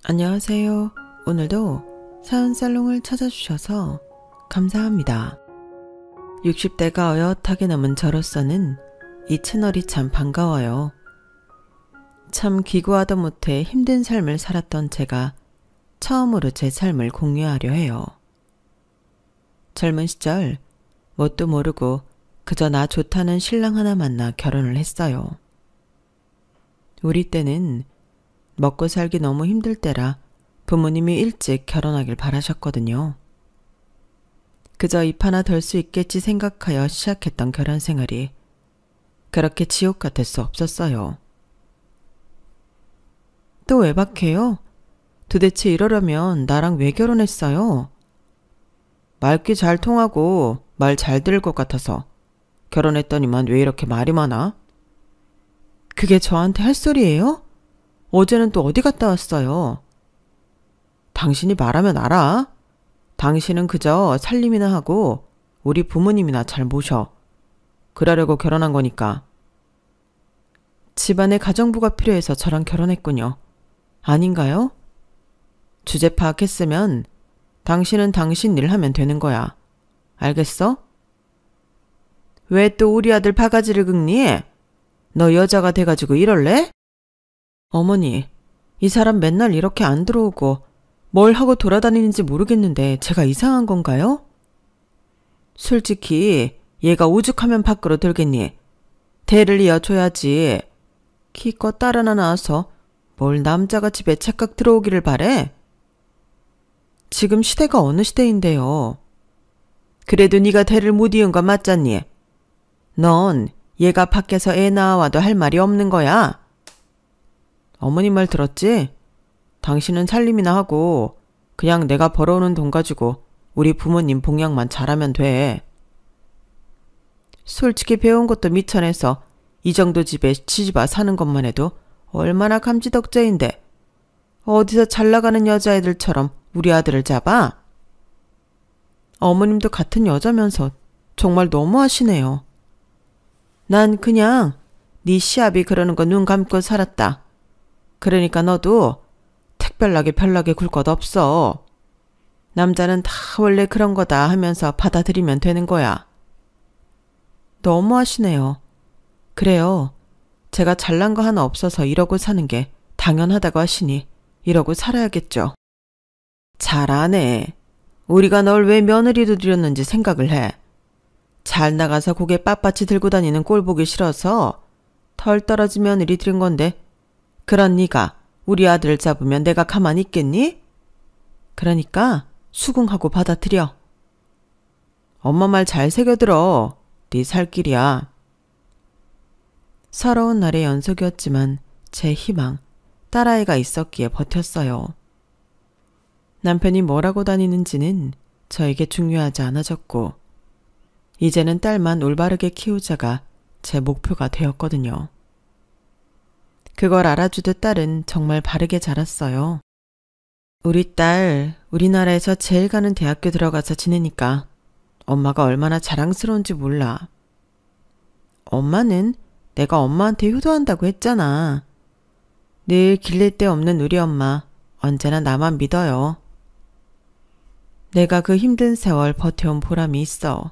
안녕하세요. 오늘도 사연살롱을 찾아주셔서 감사합니다. 60대가 어엿하게 넘은 저로서는 이 채널이 참 반가워요. 참 기구하다 못해 힘든 삶을 살았던 제가 처음으로 제 삶을 공유하려 해요. 젊은 시절 뭣도 모르고 그저 나 좋다는 신랑 하나 만나 결혼을 했어요. 우리 때는 먹고 살기 너무 힘들 때라 부모님이 일찍 결혼하길 바라셨거든요. 그저 입 하나 덜 수 있겠지 생각하여 시작했던 결혼 생활이 그렇게 지옥 같을 수 없었어요. 또 외박해요? 도대체 이러려면 나랑 왜 결혼했어요? 말귀 잘 통하고 말 잘 들을 것 같아서 결혼했더니만 왜 이렇게 말이 많아? 그게 저한테 할 소리예요? 어제는 또 어디 갔다 왔어요? 당신이 말하면 알아. 당신은 그저 살림이나 하고 우리 부모님이나 잘 모셔. 그러려고 결혼한 거니까. 집안에 가정부가 필요해서 저랑 결혼했군요. 아닌가요? 주제 파악했으면 당신은 당신 일 하면 되는 거야. 알겠어? 왜 또 우리 아들 바가지를 긁니? 너 여자가 돼가지고 이럴래? 어머니, 이 사람 맨날 이렇게 안 들어오고 뭘 하고 돌아다니는지 모르겠는데 제가 이상한 건가요? 솔직히 얘가 오죽하면 밖으로 들겠니? 대를 이어줘야지. 기껏 딸 하나 낳아서 뭘 남자가 집에 착각 들어오기를 바래? 지금 시대가 어느 시대인데요. 그래도 네가 대를 못 이은 건 맞잖니? 넌 얘가 밖에서 애 낳아와도 할 말이 없는 거야. 어머니 말 들었지? 당신은 살림이나 하고 그냥 내가 벌어오는 돈 가지고 우리 부모님 봉양만 잘하면 돼. 솔직히 배운 것도 미천해서 이 정도 집에 시집와 사는 것만 해도 얼마나 감지덕자인데 어디서 잘나가는 여자애들처럼 우리 아들을 잡아? 어머님도 같은 여자면서 정말 너무하시네요. 난 그냥 네 시합이 그러는 거 눈 감고 살았다. 그러니까 너도 특별하게 별나게 굴 것 없어. 남자는 다 원래 그런 거다 하면서 받아들이면 되는 거야. 너무하시네요. 그래요. 제가 잘난 거 하나 없어서 이러고 사는 게 당연하다고 하시니 이러고 살아야겠죠. 잘하네. 우리가 널 왜 며느리로 들였는지 생각을 해. 잘 나가서 고개 빳빳이 들고 다니는 꼴 보기 싫어서 털 떨어진 며느리 들인 건데 그런 네가 우리 아들을 잡으면 내가 가만히 있겠니? 그러니까 수긍하고 받아들여. 엄마 말 잘 새겨들어. 네 살 길이야. 서러운 날의 연속이었지만 제 희망, 딸아이가 있었기에 버텼어요. 남편이 뭐라고 다니는지는 저에게 중요하지 않아졌고 이제는 딸만 올바르게 키우자가 제 목표가 되었거든요. 그걸 알아주듯 딸은 정말 바르게 자랐어요. 우리 딸 우리나라에서 제일 가는 대학교 들어가서 지내니까 엄마가 얼마나 자랑스러운지 몰라. 엄마는 내가 엄마한테 효도한다고 했잖아. 늘 길릴 데 없는 우리 엄마 언제나 나만 믿어요. 내가 그 힘든 세월 버텨온 보람이 있어.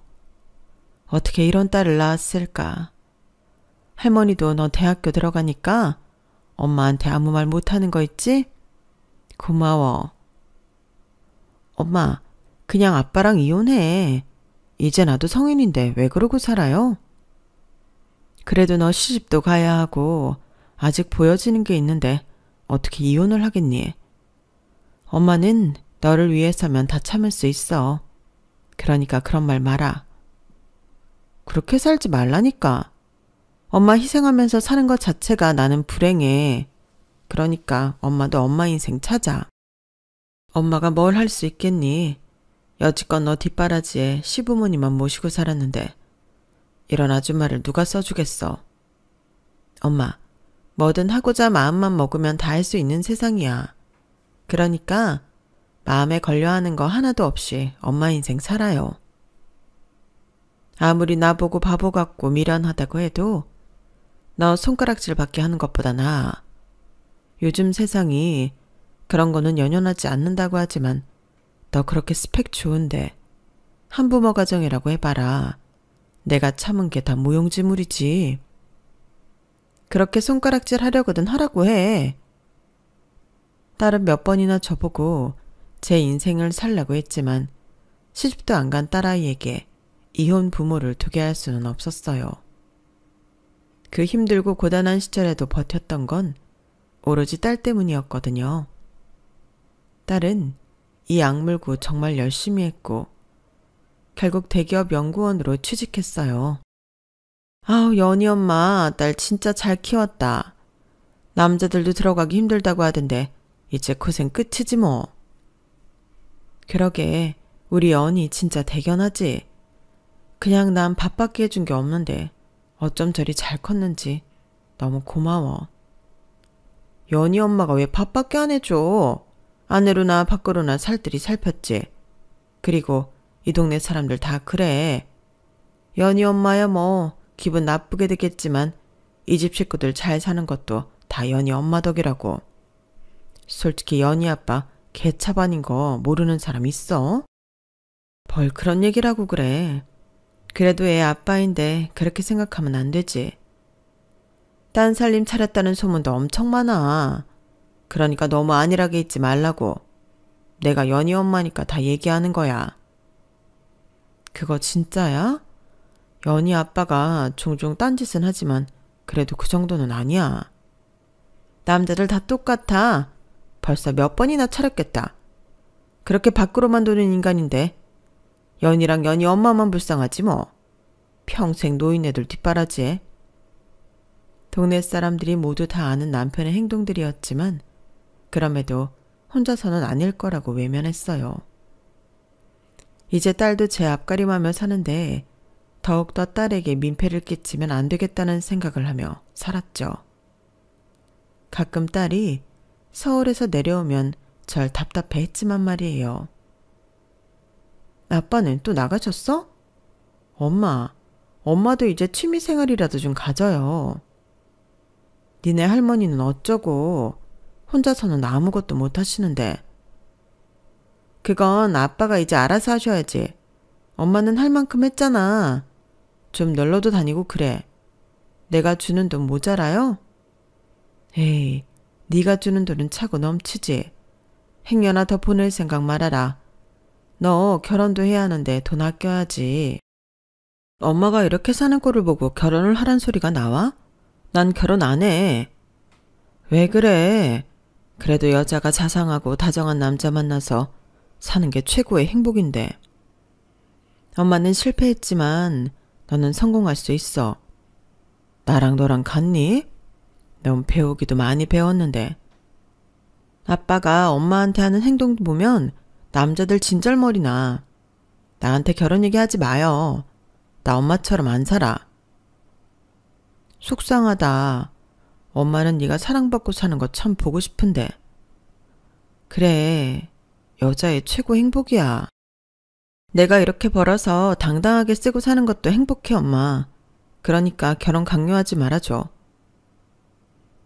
어떻게 이런 딸을 낳았을까. 할머니도 너 대학교 들어가니까 엄마한테 아무 말 못하는 거 있지? 고마워. 엄마, 그냥 아빠랑 이혼해. 이제 나도 성인인데 왜 그러고 살아요? 그래도 너 시집도 가야 하고 아직 보여지는 게 있는데 어떻게 이혼을 하겠니? 엄마는 너를 위해서면 다 참을 수 있어. 그러니까 그런 말 마라. 그렇게 살지 말라니까. 엄마 희생하면서 사는 것 자체가 나는 불행해. 그러니까 엄마도 엄마 인생 찾아. 엄마가 뭘 할 수 있겠니? 여지껏 너 뒷바라지에 시부모님만 모시고 살았는데 이런 아줌마를 누가 써주겠어. 엄마, 뭐든 하고자 마음만 먹으면 다 할 수 있는 세상이야. 그러니까 마음에 걸려하는 거 하나도 없이 엄마 인생 살아요. 아무리 나보고 바보 같고 미련하다고 해도 너 손가락질 받게 하는 것보다 나아. 요즘 세상이 그런 거는 연연하지 않는다고 하지만 너 그렇게 스펙 좋은데 한부모 가정이라고 해봐라. 내가 참은 게 다 무용지물이지. 그렇게 손가락질 하려거든 하라고 해. 딸은 몇 번이나 저보고 제 인생을 살라고 했지만 시집도 안 간 딸아이에게 이혼 부모를 두게 할 수는 없었어요. 그 힘들고 고단한 시절에도 버텼던 건 오로지 딸 때문이었거든요. 딸은 이 악물고 정말 열심히 했고 결국 대기업 연구원으로 취직했어요. 아우, 연희 엄마, 딸 진짜 잘 키웠다. 남자들도 들어가기 힘들다고 하던데 이제 고생 끝이지 뭐. 그러게, 우리 연희 진짜 대견하지. 그냥 난 밥밖에 해준 게 없는데 어쩜 저리 잘 컸는지 너무 고마워. 연희 엄마가 왜 밥밖에 안 해줘? 안으로나 밖으로나 살뜰히 살폈지. 그리고 이 동네 사람들 다 그래. 연희 엄마야 뭐 기분 나쁘게 되겠지만 이 집 식구들 잘 사는 것도 다 연희 엄마 덕이라고. 솔직히 연희 아빠 개차반인 거 모르는 사람 있어? 뭘 그런 얘기를 하고 그래. 그래도 애 아빠인데 그렇게 생각하면 안 되지. 딴 살림 차렸다는 소문도 엄청 많아. 그러니까 너무 안일하게 있지 말라고. 내가 연희 엄마니까 다 얘기하는 거야. 그거 진짜야? 연희 아빠가 종종 딴짓은 하지만 그래도 그 정도는 아니야. 남자들 다 똑같아. 벌써 몇 번이나 차렸겠다. 그렇게 밖으로만 도는 인간인데 연희랑 연희 엄마만 불쌍하지 뭐. 평생 노인네들 뒷바라지에. 동네 사람들이 모두 다 아는 남편의 행동들이었지만 그럼에도 혼자서는 아닐 거라고 외면했어요. 이제 딸도 제 앞가림하며 사는데 더욱더 딸에게 민폐를 끼치면 안 되겠다는 생각을 하며 살았죠. 가끔 딸이 서울에서 내려오면 절 답답해했지만 말이에요. 아빠는 또 나가셨어? 엄마도 이제 취미생활이라도 좀 가져요. 니네 할머니는 어쩌고 혼자서는 아무것도 못 하시는데. 그건 아빠가 이제 알아서 하셔야지. 엄마는 할 만큼 했잖아. 좀 놀러도 다니고 그래. 내가 주는 돈 모자라요? 에이, 네가 주는 돈은 차고 넘치지. 행여나 더 보낼 생각 말아라. 너 결혼도 해야 하는데 돈 아껴야지. 엄마가 이렇게 사는 꼴을 보고 결혼을 하란 소리가 나와? 난 결혼 안 해. 왜 그래? 그래도 여자가 자상하고 다정한 남자 만나서 사는 게 최고의 행복인데. 엄마는 실패했지만 너는 성공할 수 있어. 나랑 너랑 같니? 넌 배우기도 많이 배웠는데. 아빠가 엄마한테 하는 행동 보면 남자들 진절머리 나. 나한테 결혼 얘기하지 마요. 나 엄마처럼 안 살아. 속상하다. 엄마는 네가 사랑받고 사는 거 참 보고 싶은데. 그래, 여자의 최고 행복이야. 내가 이렇게 벌어서 당당하게 쓰고 사는 것도 행복해, 엄마. 그러니까 결혼 강요하지 말아줘.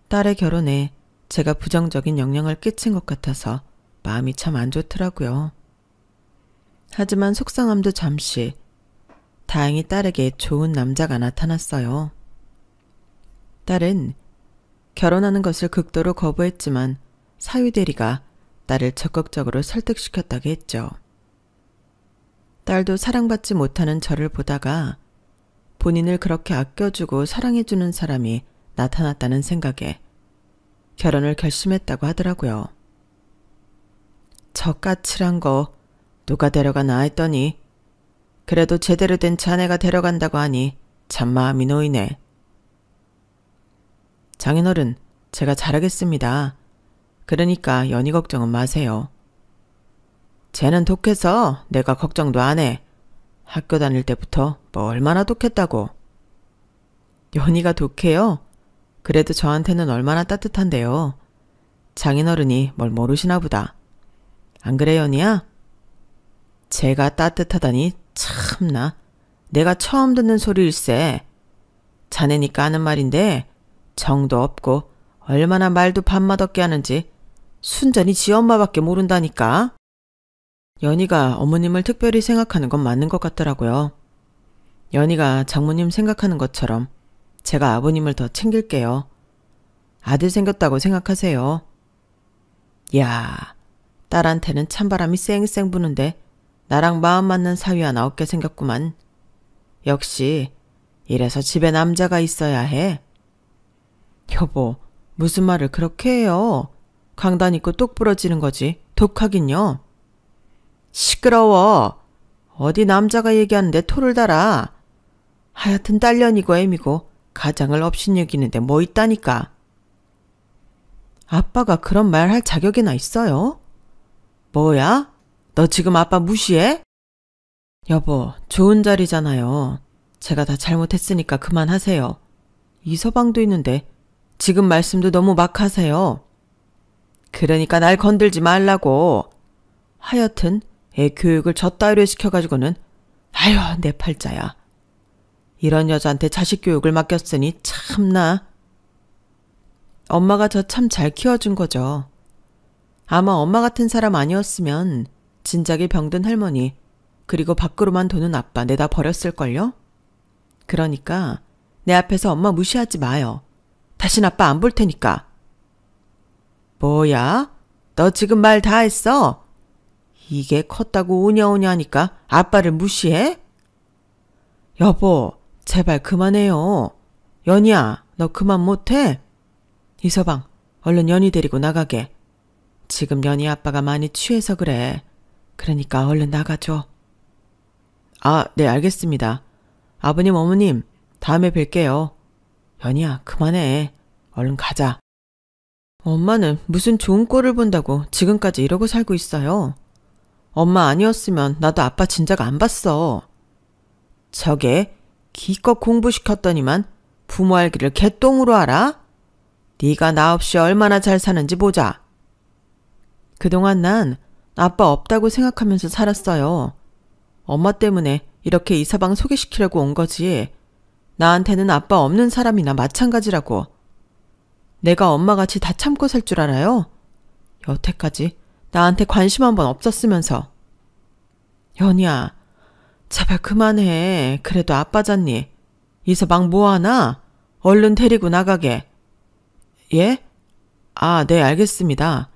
딸의 결혼에 제가 부정적인 영향을 끼친 것 같아서 마음이 참 안 좋더라고요. 하지만 속상함도 잠시. 다행히 딸에게 좋은 남자가 나타났어요. 딸은 결혼하는 것을 극도로 거부했지만 사위대리가 딸을 적극적으로 설득시켰다고 했죠. 딸도 사랑받지 못하는 저를 보다가 본인을 그렇게 아껴주고 사랑해주는 사람이 나타났다는 생각에 결혼을 결심했다고 하더라고요. 저 까칠한 거 누가 데려가나 했더니 그래도 제대로 된 자네가 데려간다고 하니 참 마음이 놓이네. 장인어른, 제가 잘하겠습니다. 그러니까 연희 걱정은 마세요. 쟤는 독해서 내가 걱정도 안 해. 학교 다닐 때부터 뭐 얼마나 독했다고. 연희가 독해요? 그래도 저한테는 얼마나 따뜻한데요. 장인어른이 뭘 모르시나 보다. 안 그래, 연희야? 제가 따뜻하다니 참나. 내가 처음 듣는 소리일세. 자네니까 하는 말인데 정도 없고 얼마나 말도 밥맛 없게 하는지 순전히 지 엄마밖에 모른다니까. 연희가 어머님을 특별히 생각하는 건 맞는 것 같더라고요. 연희가 장모님 생각하는 것처럼 제가 아버님을 더 챙길게요. 아들 생겼다고 생각하세요. 야, 딸한테는 찬바람이 쌩쌩 부는데 나랑 마음 맞는 사위 하나 없게 생겼구만. 역시 이래서 집에 남자가 있어야 해. 여보, 무슨 말을 그렇게 해요? 강단 있고 똑 부러지는 거지. 독하긴요. 시끄러워. 어디 남자가 얘기하는데 토를 달아. 하여튼 딸년이고 애미고 가장을 업신여기는데 뭐 있다니까. 아빠가 그런 말 할 자격이나 있어요? 뭐야? 너 지금 아빠 무시해? 여보, 좋은 자리잖아요. 제가 다 잘못했으니까 그만하세요. 이서방도 있는데 지금 말씀도 너무 막 하세요. 그러니까 날 건들지 말라고. 하여튼 애 교육을 저 따위로 시켜가지고는 아휴 내 팔자야. 이런 여자한테 자식 교육을 맡겼으니 참나. 엄마가 저 참 잘 키워준 거죠. 아마 엄마 같은 사람 아니었으면 진작에 병든 할머니 그리고 밖으로만 도는 아빠 내다 버렸을걸요? 그러니까 내 앞에서 엄마 무시하지 마요. 다신 아빠 안 볼 테니까. 뭐야? 너 지금 말 다 했어? 이게 컸다고 오냐오냐 하니까 아빠를 무시해? 여보, 제발 그만해요. 연희야, 너 그만 못해? 이서방, 얼른 연희 데리고 나가게. 지금 연희 아빠가 많이 취해서 그래. 그러니까 얼른 나가줘. 아, 네, 알겠습니다. 아버님, 어머님, 다음에 뵐게요. 연희야, 그만해. 얼른 가자. 엄마는 무슨 좋은 꼴을 본다고 지금까지 이러고 살고 있어요. 엄마 아니었으면 나도 아빠 진작 안 봤어. 저게 기껏 공부시켰더니만 부모 알기를 개똥으로 알아? 네가 나 없이 얼마나 잘 사는지 보자. 그동안 난 아빠 없다고 생각하면서 살았어요. 엄마 때문에 이렇게 이서방 소개시키려고 온 거지. 나한테는 아빠 없는 사람이나 마찬가지라고. 내가 엄마같이 다 참고 살 줄 알아요? 여태까지 나한테 관심 한 번 없었으면서. 연희야, 제발 그만해. 그래도 아빠잖니. 이서방 뭐하나? 얼른 데리고 나가게. 예? 아, 네, 알겠습니다.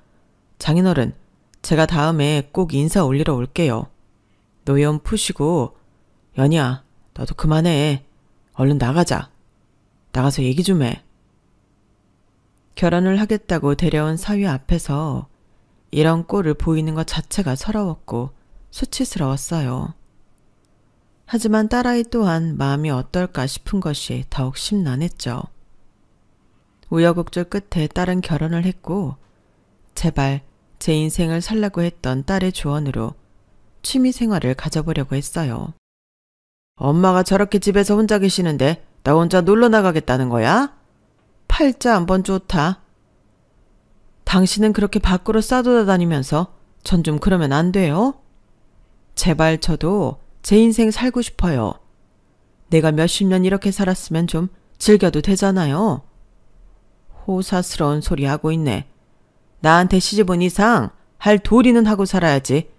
장인어른, 제가 다음에 꼭 인사 올리러 올게요. 노염 푸시고. 연희야, 너도 그만해. 얼른 나가자. 나가서 얘기 좀 해. 결혼을 하겠다고 데려온 사위 앞에서 이런 꼴을 보이는 것 자체가 서러웠고 수치스러웠어요. 하지만 딸아이 또한 마음이 어떨까 싶은 것이 더욱 심란했죠. 우여곡절 끝에 딸은 결혼을 했고 제발 제 인생을 살라고 했던 딸의 조언으로 취미생활을 가져보려고 했어요. 엄마가 저렇게 집에서 혼자 계시는데 나 혼자 놀러 나가겠다는 거야? 팔자 한번 좋다. 당신은 그렇게 밖으로 싸돌아다니면서 전 좀 그러면 안 돼요? 제발 저도 제 인생 살고 싶어요. 내가 몇십 년 이렇게 살았으면 좀 즐겨도 되잖아요. 호사스러운 소리 하고 있네. 나한테 시집 온 이상 할 도리는 하고 살아야지.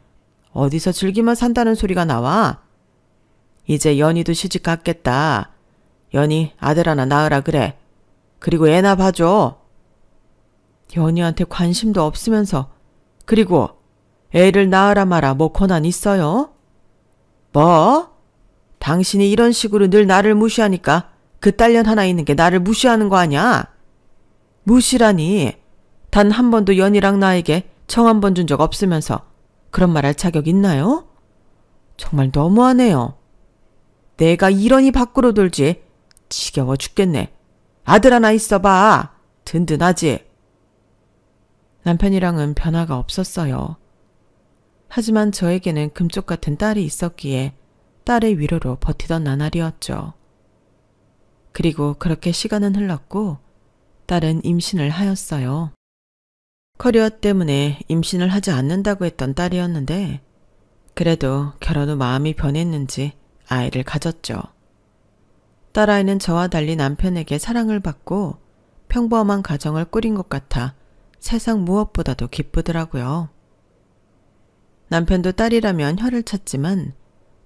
어디서 즐기만 산다는 소리가 나와. 이제 연희도 시집 갔겠다. 연희 아들 하나 낳으라 그래. 그리고 애나 봐줘. 연희한테 관심도 없으면서 그리고 애를 낳으라 마라 뭐 권한 있어요? 뭐? 당신이 이런 식으로 늘 나를 무시하니까 그 딸년 하나 있는 게 나를 무시하는 거 아냐? 무시라니. 단 한 번도 연희랑 나에게 청 한 번 준 적 없으면서 그런 말 할 자격 있나요? 정말 너무하네요. 내가 이러니 밖으로 돌지. 지겨워 죽겠네. 아들 하나 있어봐. 든든하지. 남편이랑은 변화가 없었어요. 하지만 저에게는 금쪽 같은 딸이 있었기에 딸의 위로로 버티던 나날이었죠. 그리고 그렇게 시간은 흘렀고 딸은 임신을 하였어요. 커리어 때문에 임신을 하지 않는다고 했던 딸이었는데 그래도 결혼 후 마음이 변했는지 아이를 가졌죠. 딸아이는 저와 달리 남편에게 사랑을 받고 평범한 가정을 꾸린 것 같아 세상 무엇보다도 기쁘더라고요. 남편도 딸이라면 혀를 찼지만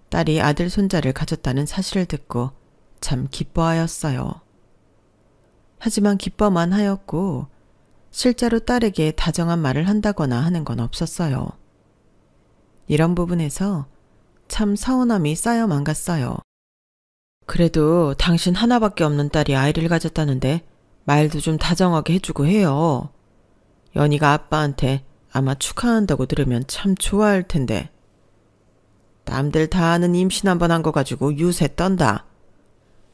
딸이 아들 손자를 가졌다는 사실을 듣고 참 기뻐하였어요. 하지만 기뻐만 하였고 실제로 딸에게 다정한 말을 한다거나 하는 건 없었어요. 이런 부분에서 참 서운함이 쌓여만 갔어요. 그래도 당신 하나밖에 없는 딸이 아이를 가졌다는데 말도 좀 다정하게 해주고 해요. 연희가 아빠한테 아마 축하한다고 들으면 참 좋아할 텐데. 남들 다 아는 임신 한 번 한 거 가지고 유세 떤다.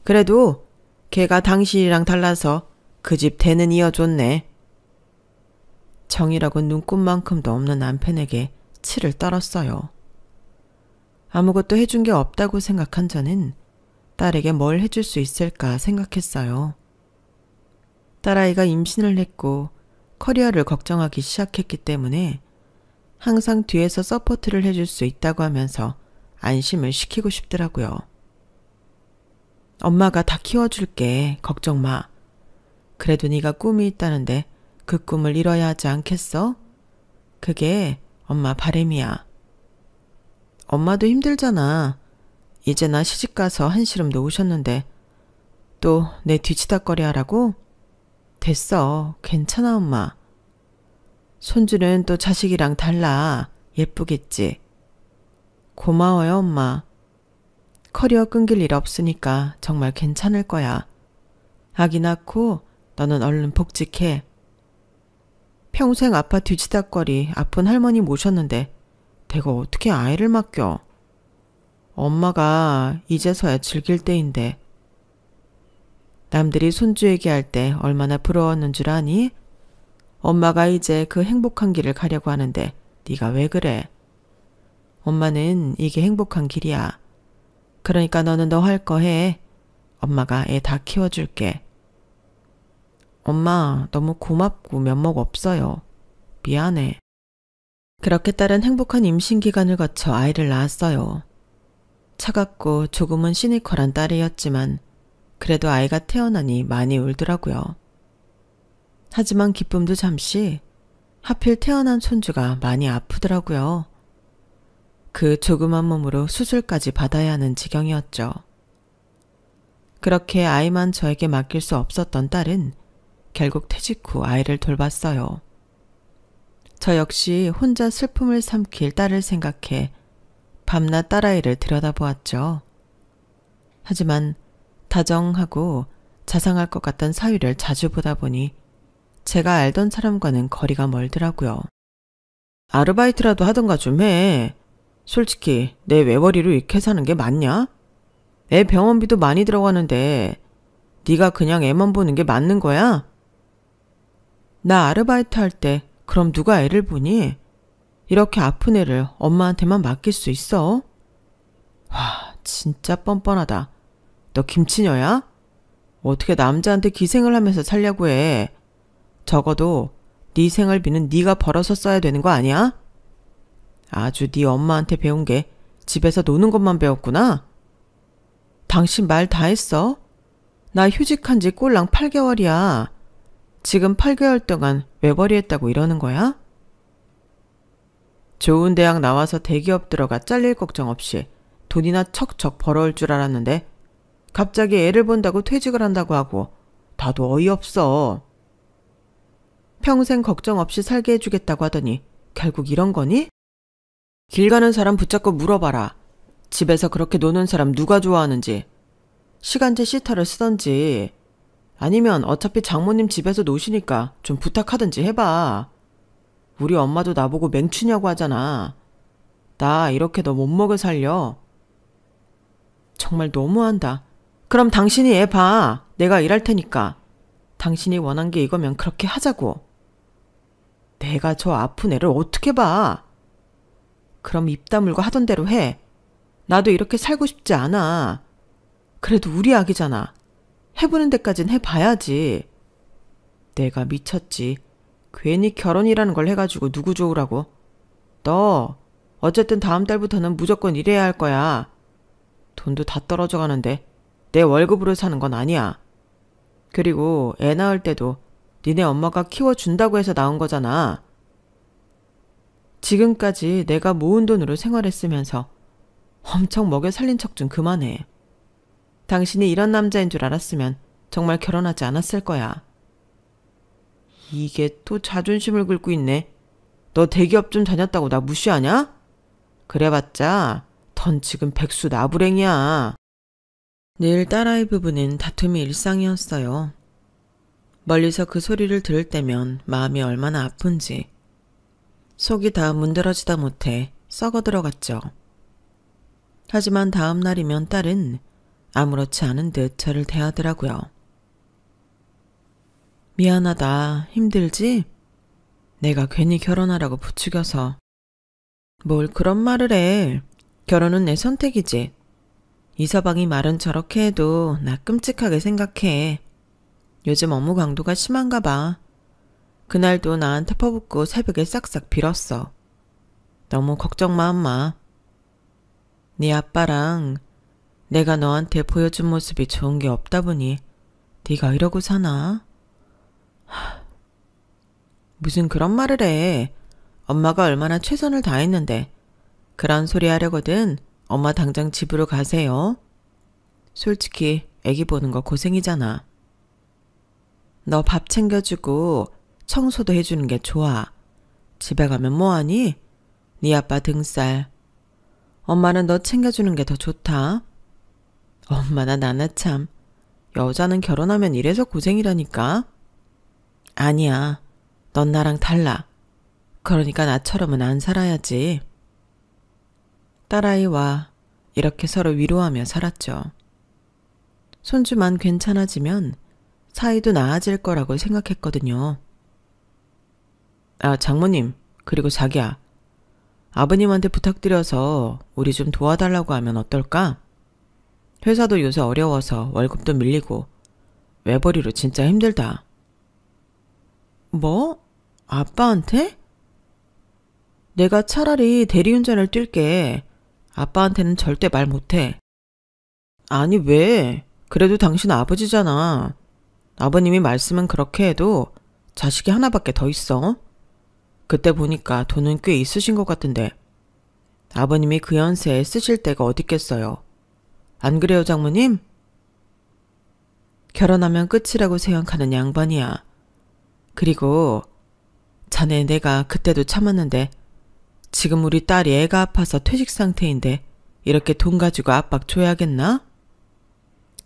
그래도 걔가 당신이랑 달라서 그 집 대는 이어줬네. 정이라고 눈꼽만큼도 없는 남편에게 치를 떨었어요. 아무것도 해준 게 없다고 생각한 저는 딸에게 뭘 해줄 수 있을까 생각했어요. 딸아이가 임신을 했고 커리어를 걱정하기 시작했기 때문에 항상 뒤에서 서포트를 해줄 수 있다고 하면서 안심을 시키고 싶더라고요. 엄마가 다 키워줄게. 걱정 마. 그래도 네가 꿈이 있다는데 그 꿈을 이뤄야 하지 않겠어? 그게 엄마 바람이야. 엄마도 힘들잖아. 이제 나 시집가서 한시름 놓으셨는데 또 내 뒤치다꺼리 하라고? 됐어. 괜찮아 엄마. 손주는 또 자식이랑 달라. 예쁘겠지. 고마워요 엄마. 커리어 끊길 일 없으니까 정말 괜찮을 거야. 아기 낳고 너는 얼른 복직해. 평생 아빠 뒤치다꺼리 아픈 할머니 모셨는데 내가 어떻게 아이를 맡겨. 엄마가 이제서야 즐길 때인데. 남들이 손주 얘기할 때 얼마나 부러웠는 줄 아니? 엄마가 이제 그 행복한 길을 가려고 하는데 네가 왜 그래? 엄마는 이게 행복한 길이야. 그러니까 너는 너 할 거 해. 엄마가 애 다 키워줄게. 엄마 너무 고맙고 면목 없어요. 미안해. 그렇게 딸은 행복한 임신 기간을 거쳐 아이를 낳았어요. 차갑고 조금은 시니컬한 딸이었지만 그래도 아이가 태어나니 많이 울더라고요. 하지만 기쁨도 잠시, 하필 태어난 손주가 많이 아프더라고요. 그 조그만 몸으로 수술까지 받아야 하는 지경이었죠. 그렇게 아이만 저에게 맡길 수 없었던 딸은 결국 퇴직 후 아이를 돌봤어요. 저 역시 혼자 슬픔을 삼킬 딸을 생각해 밤낮 딸아이를 들여다보았죠. 하지만 다정하고 자상할 것 같던 사위를 자주 보다 보니 제가 알던 사람과는 거리가 멀더라고요. 아르바이트라도 하던가 좀 해. 솔직히 내 외벌이로 이렇게 사는 게 맞냐? 애 병원비도 많이 들어가는데 네가 그냥 애만 보는 게 맞는 거야? 나 아르바이트 할 때 그럼 누가 애를 보니? 이렇게 아픈 애를 엄마한테만 맡길 수 있어? 와, 진짜 뻔뻔하다. 너 김치녀야? 어떻게 남자한테 기생을 하면서 살려고 해? 적어도 네 생활비는 네가 벌어서 써야 되는 거 아니야? 아주 네 엄마한테 배운 게 집에서 노는 것만 배웠구나? 당신 말 다 했어? 나 휴직한 지 꼴랑 8개월이야. 지금 8개월 동안 외벌이 했다고 이러는 거야? 좋은 대학 나와서 대기업 들어가 잘릴 걱정 없이 돈이나 척척 벌어올 줄 알았는데 갑자기 애를 본다고 퇴직을 한다고 하고 나도 어이없어. 평생 걱정 없이 살게 해주겠다고 하더니 결국 이런 거니? 길 가는 사람 붙잡고 물어봐라. 집에서 그렇게 노는 사람 누가 좋아하는지. 시간제 시터를 쓰던지 아니면 어차피 장모님 집에서 노시니까 좀 부탁하든지 해봐. 우리 엄마도 나보고 맹추냐고 하잖아. 나 이렇게 너 못 먹여 살려. 정말 너무한다. 그럼 당신이 애 봐. 내가 일할 테니까. 당신이 원한 게 이거면 그렇게 하자고. 내가 저 아픈 애를 어떻게 봐. 그럼 입 다물고 하던 대로 해. 나도 이렇게 살고 싶지 않아. 그래도 우리 아기잖아. 해보는 데까진 해봐야지. 내가 미쳤지. 괜히 결혼이라는 걸 해가지고 누구 좋으라고. 너 어쨌든 다음 달부터는 무조건 일해야 할 거야. 돈도 다 떨어져 가는데 내 월급으로 사는 건 아니야. 그리고 애 낳을 때도 니네 엄마가 키워준다고 해서 나온 거잖아. 지금까지 내가 모은 돈으로 생활했으면서 엄청 먹여 살린 척 좀 그만해. 당신이 이런 남자인 줄 알았으면 정말 결혼하지 않았을 거야. 이게 또 자존심을 긁고 있네. 너 대기업 좀 다녔다고 나 무시하냐? 그래봤자 넌 지금 백수 나부랭이야. 늘 딸아이 부부는 다툼이 일상이었어요. 멀리서 그 소리를 들을 때면 마음이 얼마나 아픈지 속이 다 문드러지다 못해 썩어 들어갔죠. 하지만 다음 날이면 딸은 아무렇지 않은 듯 저를 대하더라고요. 미안하다. 힘들지? 내가 괜히 결혼하라고 부추겨서. 뭘 그런 말을 해. 결혼은 내 선택이지. 이서방이 말은 저렇게 해도 나 끔찍하게 생각해. 요즘 업무 강도가 심한가 봐. 그날도 나한테 퍼붓고 새벽에 싹싹 빌었어. 너무 걱정 마, 엄마. 네 아빠랑 내가 너한테 보여준 모습이 좋은 게 없다 보니 네가 이러고 사나? 무슨 그런 말을 해. 엄마가 얼마나 최선을 다했는데. 그런 소리 하려거든 엄마 당장 집으로 가세요. 솔직히 애기 보는 거 고생이잖아. 너 밥 챙겨주고 청소도 해주는 게 좋아. 집에 가면 뭐하니? 네 아빠 등살. 엄마는 너 챙겨주는 게 더 좋다. 엄마나 나나 참. 여자는 결혼하면 이래서 고생이라니까. 아니야. 넌 나랑 달라. 그러니까 나처럼은 안 살아야지. 딸아이와 이렇게 서로 위로하며 살았죠. 손주만 괜찮아지면 사이도 나아질 거라고 생각했거든요. 아, 장모님, 그리고 자기야. 아버님한테 부탁드려서 우리 좀 도와달라고 하면 어떨까? 회사도 요새 어려워서 월급도 밀리고 외벌이로 진짜 힘들다. 뭐? 아빠한테? 내가 차라리 대리운전을 뛸게. 아빠한테는 절대 말 못해. 아니 왜? 그래도 당신 아버지잖아. 아버님이 말씀은 그렇게 해도 자식이 하나밖에 더 있어. 그때 보니까 돈은 꽤 있으신 것 같은데 아버님이 그 연세에 쓰실 데가 어딨겠어요. 안 그래요, 장모님? 결혼하면 끝이라고 생각하는 양반이야. 그리고 자네 내가 그때도 참았는데 지금 우리 딸이 애가 아파서 퇴직 상태인데 이렇게 돈 가지고 압박 줘야겠나?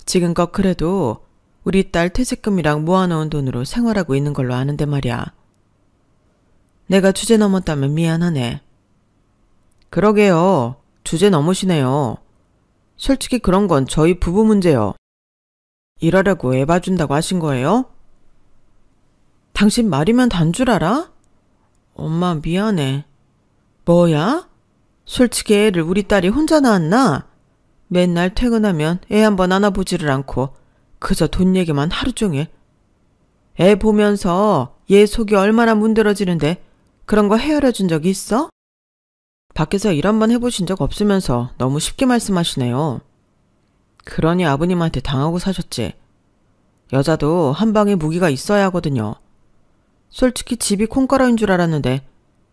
지금껏 그래도 우리 딸 퇴직금이랑 모아놓은 돈으로 생활하고 있는 걸로 아는데 말이야. 내가 주제 넘었다면 미안하네. 그러게요. 주제 넘으시네요. 솔직히 그런 건 저희 부부 문제요. 이러려고 애 봐준다고 하신 거예요? 당신 말이면 단 줄 알아? 엄마 미안해. 뭐야? 솔직히 애를 우리 딸이 혼자 낳았나? 맨날 퇴근하면 애 한번 안아보지를 않고 그저 돈 얘기만 하루 종일. 애 보면서 얘 속이 얼마나 문드러지는데 그런 거 헤아려 준 적이 있어? 밖에서 일 한번 해보신 적 없으면서 너무 쉽게 말씀하시네요. 그러니 아버님한테 당하고 사셨지. 여자도 한 방에 무기가 있어야 하거든요. 솔직히 집이 콩가루인 줄 알았는데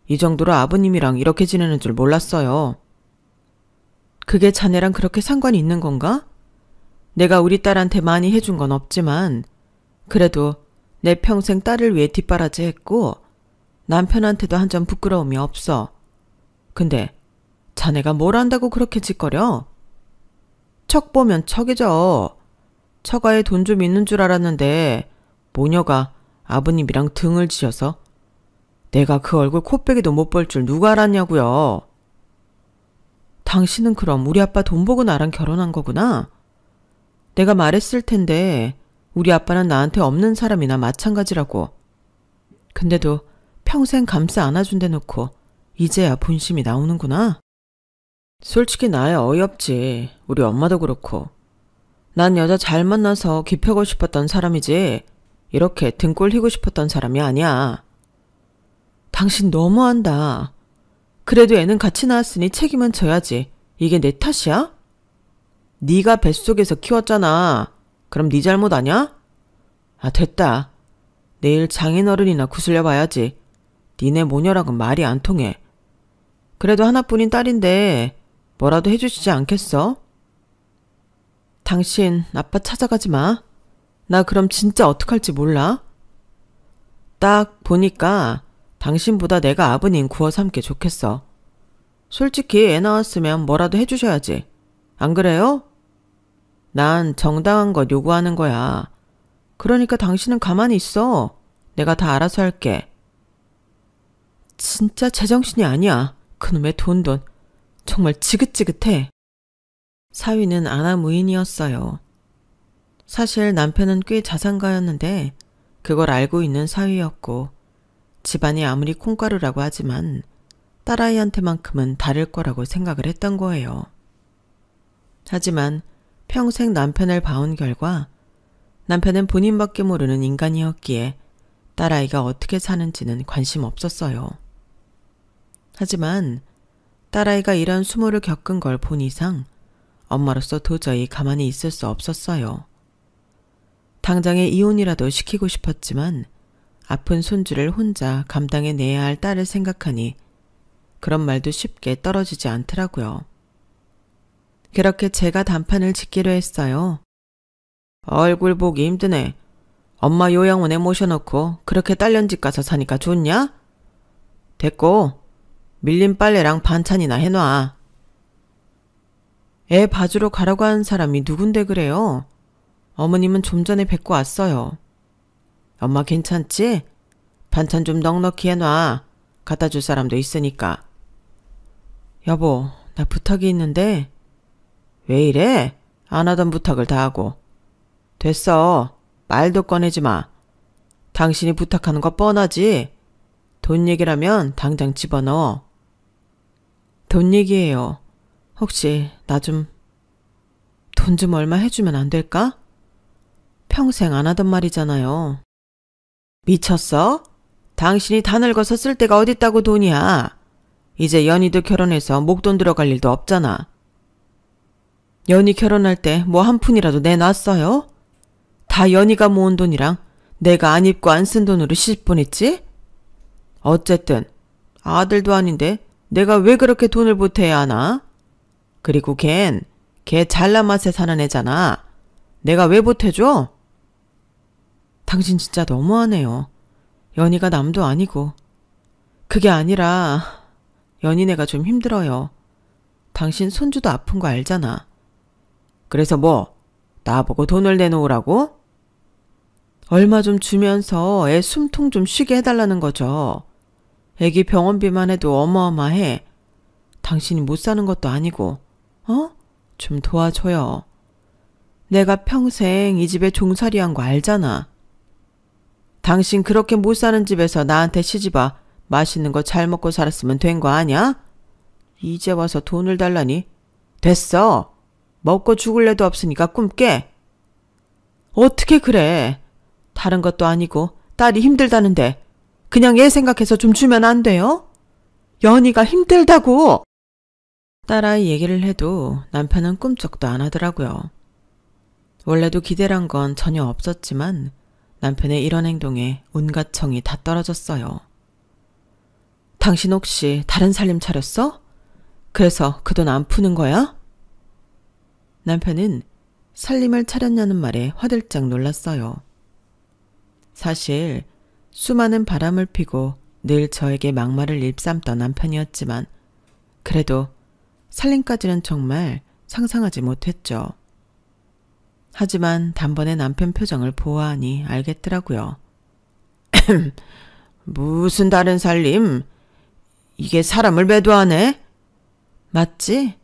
이 정도로 아버님이랑 이렇게 지내는 줄 몰랐어요. 그게 자네랑 그렇게 상관이 있는 건가? 내가 우리 딸한테 많이 해준 건 없지만 그래도 내 평생 딸을 위해 뒷바라지 했고 남편한테도 한 점 부끄러움이 없어. 근데 자네가 뭘 안다고 그렇게 짓거려? 척 보면 척이죠. 처가에 돈 좀 있는 줄 알았는데 모녀가 아버님이랑 등을 지어서 내가 그 얼굴 코빼기도 못 볼 줄 누가 알았냐고요. 당신은 그럼 우리 아빠 돈 보고 나랑 결혼한 거구나? 내가 말했을 텐데 우리 아빠는 나한테 없는 사람이나 마찬가지라고. 근데도 평생 감싸 안아준대 놓고 이제야 본심이 나오는구나. 솔직히 나야 어이없지. 우리 엄마도 그렇고. 난 여자 잘 만나서 기펴고 싶었던 사람이지 이렇게 등골 휘고 싶었던 사람이 아니야. 당신 너무한다. 그래도 애는 같이 낳았으니 책임은 져야지. 이게 내 탓이야? 네가 뱃속에서 키웠잖아. 그럼 네 잘못 아냐? 아 됐다. 내일 장인어른이나 구슬려 봐야지. 니네 모녀랑은 말이 안 통해. 그래도 하나뿐인 딸인데 뭐라도 해주시지 않겠어? 당신 아빠 찾아가지 마. 나 그럼 진짜 어떡할지 몰라. 딱 보니까 당신보다 내가 아버님 구워 삼게 좋겠어. 솔직히 애 낳았으면 뭐라도 해주셔야지. 안 그래요? 난 정당한 것 요구하는 거야. 그러니까 당신은 가만히 있어. 내가 다 알아서 할게. 진짜 제정신이 아니야. 그놈의 돈. 정말 지긋지긋해. 사위는 아나무인이었어요. 사실 남편은 꽤 자산가였는데 그걸 알고 있는 사위였고 집안이 아무리 콩가루라고 하지만 딸아이한테만큼은 다를 거라고 생각을 했던 거예요. 하지만 평생 남편을 봐온 결과 남편은 본인밖에 모르는 인간이었기에 딸아이가 어떻게 사는지는 관심 없었어요. 하지만 딸아이가 이런 수모를 겪은 걸 본 이상 엄마로서 도저히 가만히 있을 수 없었어요. 당장에 이혼이라도 시키고 싶었지만 아픈 손주를 혼자 감당해내야 할 딸을 생각하니 그런 말도 쉽게 떨어지지 않더라고요. 그렇게 제가 단판을 짓기로 했어요. 얼굴 보기 힘드네. 엄마 요양원에 모셔놓고 그렇게 딸년 집 가서 사니까 좋냐? 됐고 밀린 빨래랑 반찬이나 해놔. 애 봐주러 가라고 하는 사람이 누군데 그래요? 어머님은 좀 전에 뵙고 왔어요. 엄마 괜찮지? 반찬 좀 넉넉히 해놔. 갖다 줄 사람도 있으니까. 여보, 나 부탁이 있는데. 왜 이래? 안 하던 부탁을 다 하고. 됐어. 말도 꺼내지 마. 당신이 부탁하는 거 뻔하지? 돈 얘기라면 당장 집어넣어. 돈 얘기예요. 혹시 나 좀 돈 좀 얼마 해주면 안 될까? 평생 안 하던 말이잖아요. 미쳤어? 당신이 다 늙어서 쓸 데가 어딨다고 돈이야. 이제 연희도 결혼해서 목돈 들어갈 일도 없잖아. 연희 결혼할 때 뭐 한 푼이라도 내놨어요? 다 연희가 모은 돈이랑 내가 안 입고 안 쓴 돈으로 시집 보냈지? 어쨌든 아들도 아닌데 내가 왜 그렇게 돈을 보태야 하나? 그리고 걔 잘난 맛에 사는 애잖아. 내가 왜 보태줘? 당신 진짜 너무하네요. 연희가 남도 아니고. 그게 아니라 연희네가 좀 힘들어요. 당신 손주도 아픈 거 알잖아. 그래서 뭐? 나보고 돈을 내놓으라고? 얼마 좀 주면서 애 숨통 좀 쉬게 해달라는 거죠. 애기 병원비만 해도 어마어마해. 당신이 못 사는 것도 아니고. 좀 도와줘요. 내가 평생 이 집에 종살이한 거 알잖아. 당신 그렇게 못 사는 집에서 나한테 시집와 맛있는 거 잘 먹고 살았으면 된 거 아냐? 이제 와서 돈을 달라니? 됐어. 먹고 죽을 애도 없으니까 꿈 깨. 어떻게 그래. 다른 것도 아니고 딸이 힘들다는데 그냥 얘 생각해서 좀 주면 안 돼요? 연희가 힘들다고. 딸아이 얘기를 해도 남편은 꿈쩍도 안 하더라고요. 원래도 기대란 건 전혀 없었지만 남편의 이런 행동에 온갖 정이 다 떨어졌어요. 당신 혹시 다른 살림 차렸어? 그래서 그 돈 안 푸는 거야? 남편은 살림을 차렸냐는 말에 화들짝 놀랐어요. 사실 수많은 바람을 피고 늘 저에게 막말을 일삼던 남편이었지만 그래도 살림까지는 정말 상상하지 못했죠. 하지만 단번에 남편 표정을 보아하니 알겠더라고요. 무슨 다른 살림? 이게 사람을 매도하네? 맞지?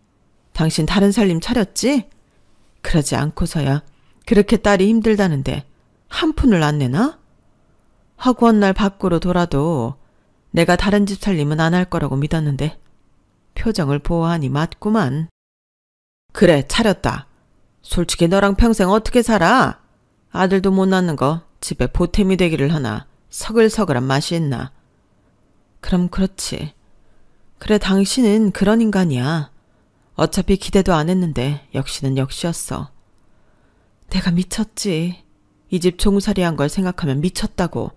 당신 다른 살림 차렸지? 그러지 않고서야 그렇게 딸이 힘들다는데 한 푼을 안 내나? 하고 날 밖으로 돌아도 내가 다른 집 살림은 안 할 거라고 믿었는데 표정을 보아하니 맞구만. 그래, 차렸다. 솔직히 너랑 평생 어떻게 살아? 아들도 못 낳는 거 집에 보탬이 되기를 하나 서글서글한 맛이 있나? 그럼 그렇지. 그래, 당신은 그런 인간이야. 어차피 기대도 안 했는데 역시는 역시였어. 내가 미쳤지. 이 집 종살이 한 걸 생각하면 미쳤다고.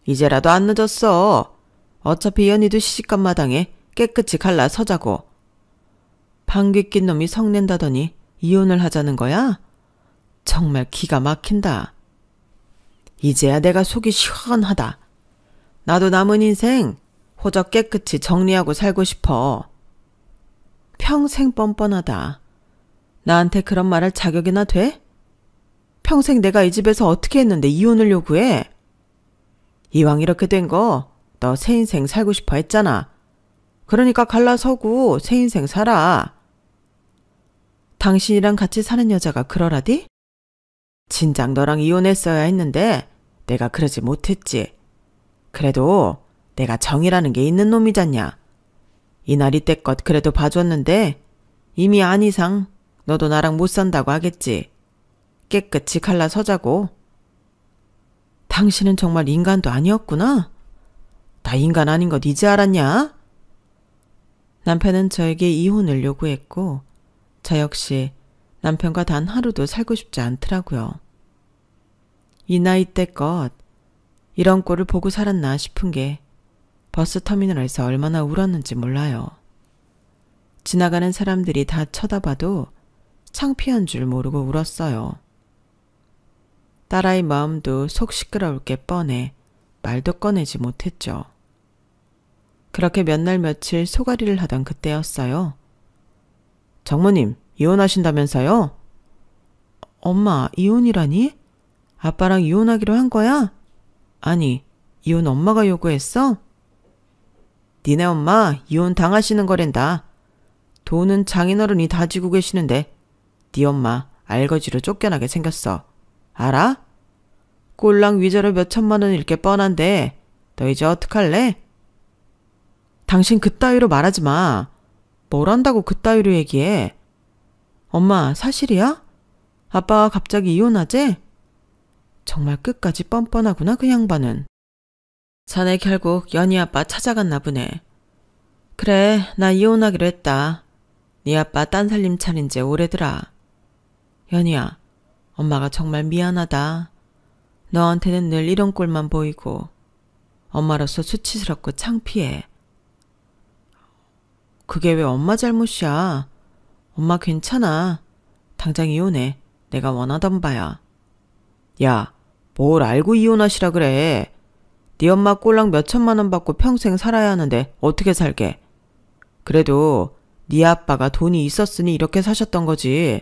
이제라도 안 늦었어. 어차피 연희도 시집간 마당에 깨끗이 갈라 서자고. 방귀 낀 놈이 성낸다더니 이혼을 하자는 거야? 정말 기가 막힌다. 이제야 내가 속이 시원하다. 나도 남은 인생 호적 깨끗이 정리하고 살고 싶어. 평생 뻔뻔하다. 나한테 그런 말 할 자격이나 돼? 평생 내가 이 집에서 어떻게 했는데 이혼을 요구해? 이왕 이렇게 된 거 너 새 인생 살고 싶어 했잖아. 그러니까 갈라서고 새 인생 살아. 당신이랑 같이 사는 여자가 그러라디? 진작 너랑 이혼했어야 했는데 내가 그러지 못했지. 그래도 내가 정이라는 게 있는 놈이잖냐. 이날 이때껏 그래도 봐줬는데 이미 안 이상 너도 나랑 못 산다고 하겠지. 깨끗이 갈라서자고. 당신은 정말 인간도 아니었구나. 나 인간 아닌 것 이제 알았냐? 남편은 저에게 이혼을 요구했고 저 역시 남편과 단 하루도 살고 싶지 않더라고요. 이 나이 때껏 이런 꼴을 보고 살았나 싶은 게 버스터미널에서 얼마나 울었는지 몰라요. 지나가는 사람들이 다 쳐다봐도 창피한 줄 모르고 울었어요. 딸아이 마음도 속 시끄러울 게 뻔해 말도 꺼내지 못했죠. 그렇게 몇 날 며칠 소가리를 하던 그때였어요. 장모님, 이혼하신다면서요? 엄마, 이혼이라니? 아빠랑 이혼하기로 한 거야? 아니, 이혼 엄마가 요구했어? 니네 엄마 이혼 당하시는 거랜다. 돈은 장인어른이 다 지고 계시는데 네 엄마 알거지로 쫓겨나게 생겼어. 알아? 꼴랑 위자료 몇 천만 원일 게 뻔한데 너 이제 어떡할래? 당신 그따위로 말하지 마. 뭘 안다고 그따위로 얘기해. 엄마 사실이야? 아빠가 갑자기 이혼하재? 정말 끝까지 뻔뻔하구나 그 양반은. 자네 결국 연희 아빠 찾아갔나 보네. 그래, 나 이혼하기로 했다. 네 아빠 딴 살림 차린 지 오래더라. 연희야, 엄마가 정말 미안하다. 너한테는 늘 이런 꼴만 보이고 엄마로서 수치스럽고 창피해. 그게 왜 엄마 잘못이야. 엄마 괜찮아. 당장 이혼해. 내가 원하던 바야. 야, 뭘 알고 이혼하시라 그래. 네 엄마 꼴랑 몇 천만 원 받고 평생 살아야 하는데 어떻게 살게. 그래도 네 아빠가 돈이 있었으니 이렇게 사셨던 거지.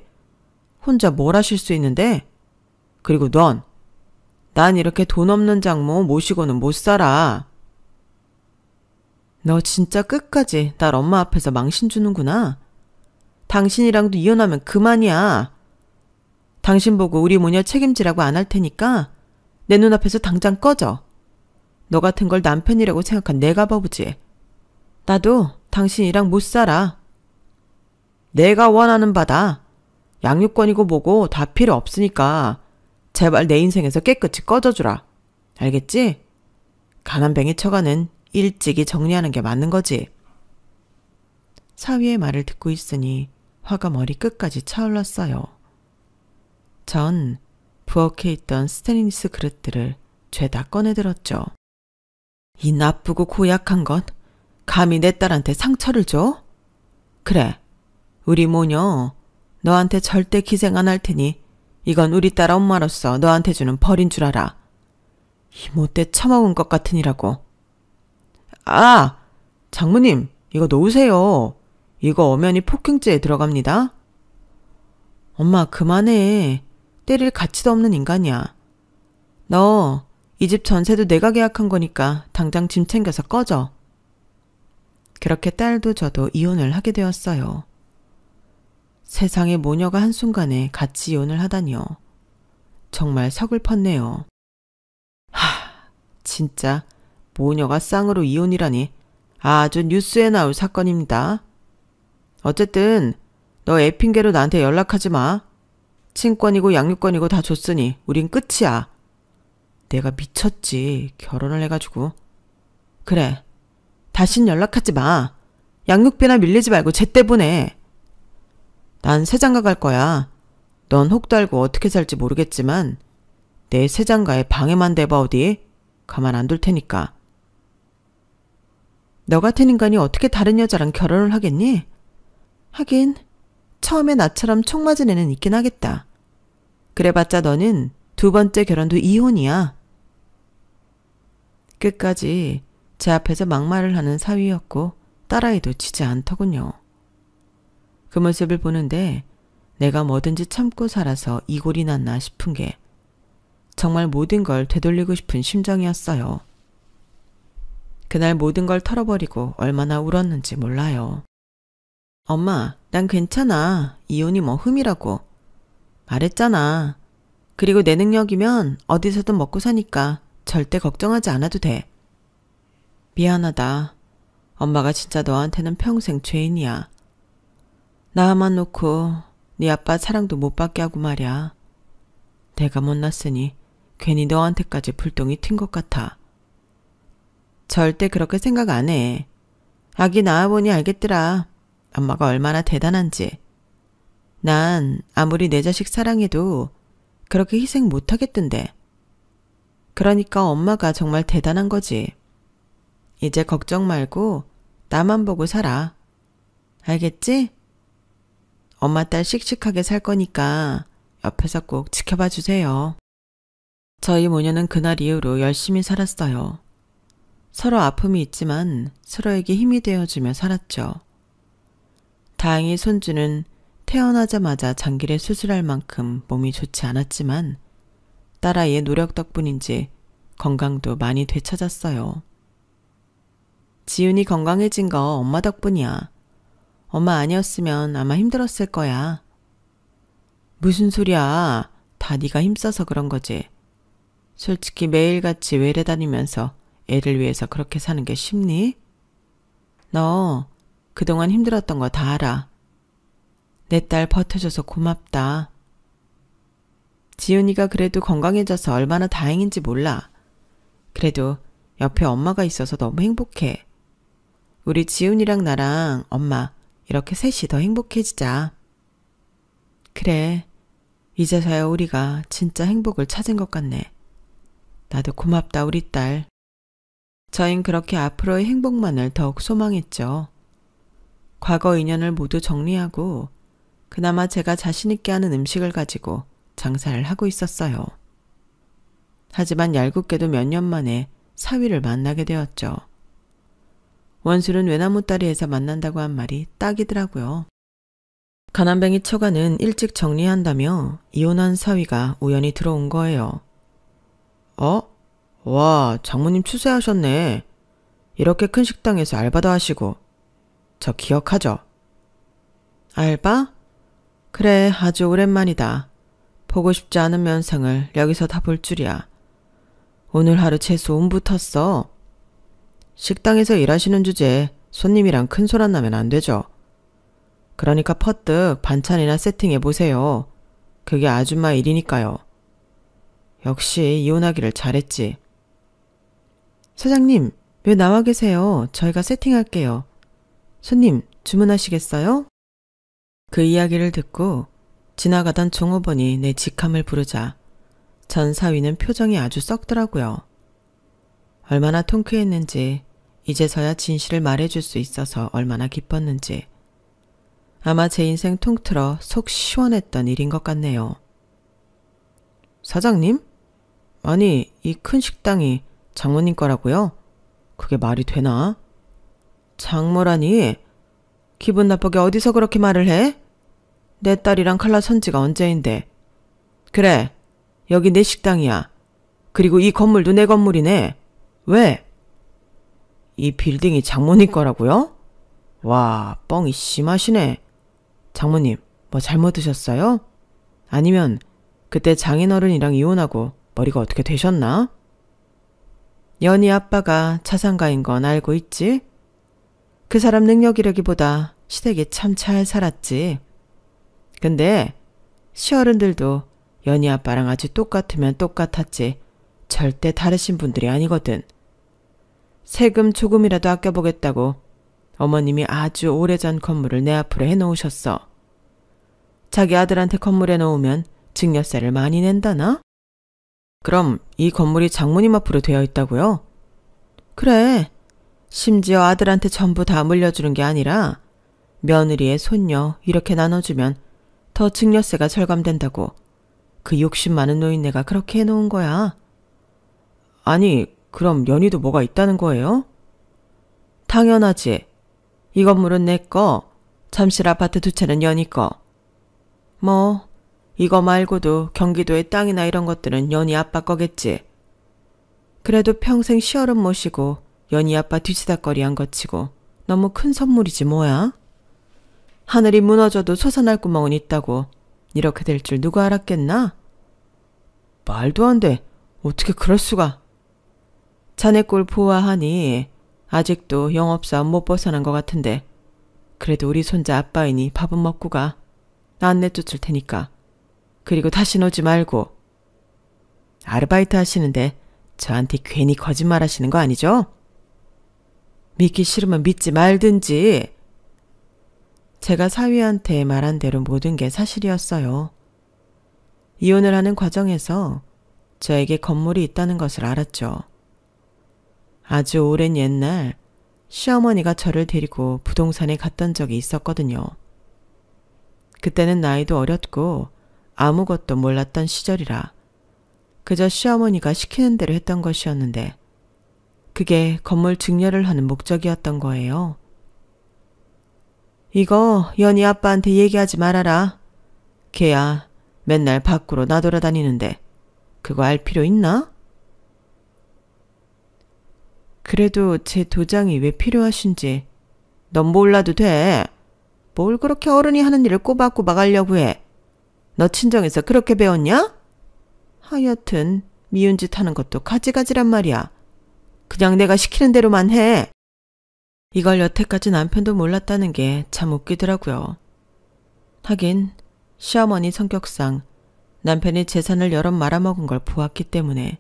혼자 뭘 하실 수 있는데? 그리고 난 이렇게 돈 없는 장모 모시고는 못 살아. 너 진짜 끝까지 날 엄마 앞에서 망신 주는구나. 당신이랑도 이혼하면 그만이야. 당신 보고 우리 모녀 책임지라고 안 할 테니까 내 눈앞에서 당장 꺼져. 너 같은 걸 남편이라고 생각한 내가 바보지. 나도 당신이랑 못 살아. 내가 원하는 바다. 양육권이고 뭐고 다 필요 없으니까 제발 내 인생에서 깨끗이 꺼져주라. 알겠지? 가난뱅이 처가는 일찍이 정리하는 게 맞는 거지. 사위의 말을 듣고 있으니 화가 머리 끝까지 차올랐어요. 전 부엌에 있던 스테인리스 그릇들을 죄다 꺼내들었죠. 이 나쁘고 고약한 것, 감히 내 딸한테 상처를 줘? 그래, 우리 모녀 너한테 절대 기생 안 할 테니 이건 우리 딸 엄마로서 너한테 주는 벌인 줄 알아. 이 못돼 처먹은 것 같으니라고. 아! 장모님, 이거 놓으세요. 이거 엄연히 폭행죄에 들어갑니다. 엄마 그만해. 때릴 가치도 없는 인간이야. 너 이 집 전세도 내가 계약한 거니까 당장 짐 챙겨서 꺼져. 그렇게 딸도 저도 이혼을 하게 되었어요. 세상에 모녀가 한순간에 같이 이혼을 하다니요. 정말 서글펐네요. 진짜 모녀가 쌍으로 이혼이라니 아주 뉴스에 나올 사건입니다. 어쨌든 너 애 핑계로 나한테 연락하지 마. 친권이고 양육권이고 다 줬으니 우린 끝이야. 내가 미쳤지. 결혼을 해가지고. 그래. 다신 연락하지 마. 양육비나 밀리지 말고 제때 보내. 난 새장가 갈 거야. 넌 혹 달고 어떻게 살지 모르겠지만 내 새장가에 방해만 대봐 어디. 가만 안 둘 테니까. 너 같은 인간이 어떻게 다른 여자랑 결혼을 하겠니? 하긴 처음에 나처럼 총 맞은 애는 있긴 하겠다. 그래봤자 너는 두 번째 결혼도 이혼이야. 끝까지 제 앞에서 막말을 하는 사위였고 딸아이도 지지 않더군요. 그 모습을 보는데 내가 뭐든지 참고 살아서 이 꼴이 났나 싶은 게 정말 모든 걸 되돌리고 싶은 심정이었어요. 그날 모든 걸 털어버리고 얼마나 울었는지 몰라요. 엄마, 난 괜찮아. 이혼이 뭐 흠이라고. 말했잖아. 그리고 내 능력이면 어디서든 먹고 사니까 절대 걱정하지 않아도 돼. 미안하다. 엄마가 진짜 너한테는 평생 죄인이야. 나만 놓고 네 아빠 사랑도 못 받게 하고 말이야. 내가 못났으니 괜히 너한테까지 불똥이 튄 것 같아. 절대 그렇게 생각 안 해. 아기 낳아보니 알겠더라. 엄마가 얼마나 대단한지. 난 아무리 내 자식 사랑해도 그렇게 희생 못하겠던데. 그러니까 엄마가 정말 대단한 거지. 이제 걱정 말고 나만 보고 살아. 알겠지? 엄마 딸 씩씩하게 살 거니까 옆에서 꼭 지켜봐 주세요. 저희 모녀는 그날 이후로 열심히 살았어요. 서로 아픔이 있지만 서로에게 힘이 되어주며 살았죠. 다행히 손주는 태어나자마자 장기를 수술할 만큼 몸이 좋지 않았지만 딸아이의 노력 덕분인지 건강도 많이 되찾았어요. 지훈이 건강해진 거 엄마 덕분이야. 엄마 아니었으면 아마 힘들었을 거야. 무슨 소리야. 다 네가 힘써서 그런 거지. 솔직히 매일같이 외래 다니면서 애를 위해서 그렇게 사는 게 쉽니? 너 그동안 힘들었던 거 다 알아. 내 딸 버텨줘서 고맙다. 지훈이가 그래도 건강해져서 얼마나 다행인지 몰라. 그래도 옆에 엄마가 있어서 너무 행복해. 우리 지훈이랑 나랑 엄마 이렇게 셋이 더 행복해지자. 그래, 이제서야 우리가 진짜 행복을 찾은 것 같네. 나도 고맙다 우리 딸. 저흰 그렇게 앞으로의 행복만을 더욱 소망했죠. 과거 인연을 모두 정리하고 그나마 제가 자신있게 하는 음식을 가지고 장사를 하고 있었어요. 하지만 얄궂게도 몇 년 만에 사위를 만나게 되었죠. 원술은 외나무 다리에서 만난다고 한 말이 딱이더라고요. 가난뱅이 처가는 일찍 정리한다며 이혼한 사위가 우연히 들어온 거예요. 와, 장모님 추세하셨네. 이렇게 큰 식당에서 알바도 하시고. 저 기억하죠? 알바? 그래, 아주 오랜만이다. 보고 싶지 않은 면상을 여기서 다 볼 줄이야. 오늘 하루 채소 온 붙었어. 식당에서 일하시는 주제에 손님이랑 큰 소리 나면 안 되죠. 그러니까 퍼뜩 반찬이나 세팅해보세요. 그게 아줌마 일이니까요. 역시 이혼하기를 잘했지. 사장님, 왜 나와 계세요? 저희가 세팅할게요. 손님, 주문하시겠어요? 그 이야기를 듣고 지나가던 종업원이 내 직함을 부르자 전 사위는 표정이 아주 썩더라고요. 얼마나 통쾌했는지 이제서야 진실을 말해줄 수 있어서 얼마나 기뻤는지 아마 제 인생 통틀어 속 시원했던 일인 것 같네요. 사장님? 아니, 이 큰 식당이 장모님 거라고요? 그게 말이 되나? 장모라니? 기분 나쁘게 어디서 그렇게 말을 해? 내 딸이랑 칼라 선 지가 언제인데. 그래, 여기 내 식당이야. 그리고 이 건물도 내 건물이네. 왜? 이 빌딩이 장모님 거라고요? 와, 뻥이 심하시네. 장모님, 뭐 잘못 드셨어요? 아니면 그때 장인어른이랑 이혼하고 머리가 어떻게 되셨나? 연희 아빠가 차상가인 건 알고 있지? 그 사람 능력이라기보다 시댁에 참 잘 살았지. 근데 시어른들도 연희 아빠랑 아주 똑같으면 똑같았지 절대 다르신 분들이 아니거든. 세금 조금이라도 아껴보겠다고 어머님이 아주 오래전 건물을 내 앞으로 해놓으셨어. 자기 아들한테 건물 해놓으면 증여세를 많이 낸다나? 그럼 이 건물이 장모님 앞으로 되어 있다고요? 그래. 심지어 아들한테 전부 다 물려주는 게 아니라 며느리의 손녀 이렇게 나눠주면 더 증여세가 절감된다고. 그 욕심 많은 노인네가 그렇게 해놓은 거야. 아니, 그럼 연희도 뭐가 있다는 거예요? 당연하지. 이 건물은 내 거, 잠실 아파트 2채는 연희 거. 뭐 이거 말고도 경기도의 땅이나 이런 것들은 연희 아빠 거겠지. 그래도 평생 시어른 모시고 연희 아빠 뒤치다꺼리 한 것 치고 너무 큰 선물이지 뭐야. 하늘이 무너져도 솟아날 구멍은 있다고. 이렇게 될 줄 누가 알았겠나? 말도 안 돼. 어떻게 그럴 수가. 자네 꼴 보아하니 아직도 영업사업 못 벗어난 것 같은데 그래도 우리 손자 아빠이니 밥은 먹고 가. 나 안 내쫓을 테니까. 그리고 다신 오지 말고. 아르바이트 하시는데 저한테 괜히 거짓말 하시는 거 아니죠? 믿기 싫으면 믿지 말든지. 제가 사위한테 말한 대로 모든 게 사실이었어요. 이혼을 하는 과정에서 저에게 건물이 있다는 것을 알았죠. 아주 오랜 옛날 시어머니가 저를 데리고 부동산에 갔던 적이 있었거든요. 그때는 나이도 어렸고 아무것도 몰랐던 시절이라 그저 시어머니가 시키는 대로 했던 것이었는데 그게 건물 증여를 하는 목적이었던 거예요. 이거 연희 아빠한테 얘기하지 말아라. 걔야 맨날 밖으로 나돌아다니는데 그거 알 필요 있나? 그래도 제 도장이 왜 필요하신지. 넌 몰라도 돼. 뭘 그렇게 어른이 하는 일을 꼬박꼬박 하려고 해. 너 친정에서 그렇게 배웠냐? 하여튼 미운 짓 하는 것도 가지가지란 말이야. 그냥 내가 시키는 대로만 해. 이걸 여태까지 남편도 몰랐다는 게 참 웃기더라고요. 하긴 시어머니 성격상 남편이 재산을 여럿 말아먹은 걸 보았기 때문에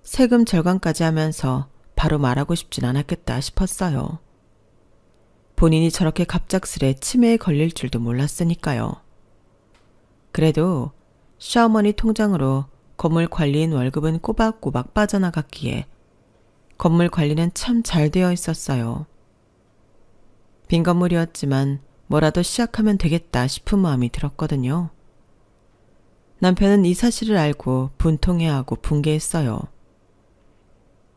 세금 절감까지 하면서 바로 말하고 싶진 않았겠다 싶었어요. 본인이 저렇게 갑작스레 치매에 걸릴 줄도 몰랐으니까요. 그래도 시어머니 통장으로 건물 관리인 월급은 꼬박꼬박 빠져나갔기에 건물 관리는 참 잘 되어 있었어요. 빈 건물이었지만 뭐라도 시작하면 되겠다 싶은 마음이 들었거든요. 남편은 이 사실을 알고 분통해하고 분개했어요.